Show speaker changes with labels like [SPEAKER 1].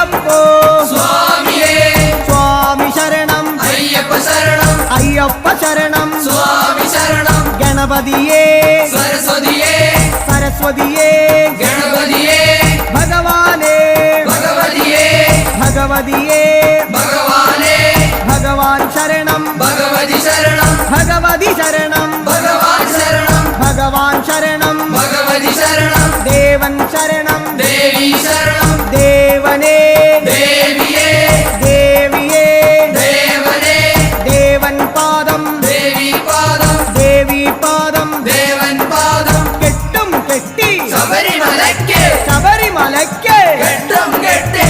[SPEAKER 1] അയ്യപ്പോ
[SPEAKER 2] സ്വാമിയേ
[SPEAKER 1] സ്വാമി ശരണം
[SPEAKER 2] അയ്യപ്പ ശരണം
[SPEAKER 1] അയ്യപ്പ ശരണം
[SPEAKER 2] സ്വാമി ശരണം
[SPEAKER 1] ഗണപതിയേ
[SPEAKER 2] സരസ്വതിയേ
[SPEAKER 1] സരസ്വതിയേ
[SPEAKER 2] ഗണപതിയേ
[SPEAKER 1] ഭഗവാനേ
[SPEAKER 2] ഭഗവതിയേ
[SPEAKER 1] ഭഗവതിയേ
[SPEAKER 2] ഭഗവാനേ
[SPEAKER 1] ഭഗവാൻ ശരണം
[SPEAKER 2] ഭഗവതി ശരണം
[SPEAKER 1] ഭഗവതി ശരണം
[SPEAKER 2] ഭഗവാൻ ശരണം
[SPEAKER 1] ഭഗവാൻ ശരണം
[SPEAKER 2] ഭഗവതി ശരണം
[SPEAKER 1] ദേവൻ ശരണം
[SPEAKER 2] ദേവി ശരണം
[SPEAKER 1] ദേവനേ
[SPEAKER 2] ദേവിയേ
[SPEAKER 1] ദേവിയേ
[SPEAKER 2] ദേവനേ
[SPEAKER 1] ദേവൻ പാദം
[SPEAKER 2] ദേവി പാദം
[SPEAKER 1] ദേവി പാദം
[SPEAKER 2] ദേവൻ പാദം
[SPEAKER 1] കെട്ടും കെട്ടി
[SPEAKER 2] ശബരിമലയ്ക്ക്
[SPEAKER 1] ശബരിമലയ്ക്ക്
[SPEAKER 2] കെട്ടും കെട്ടി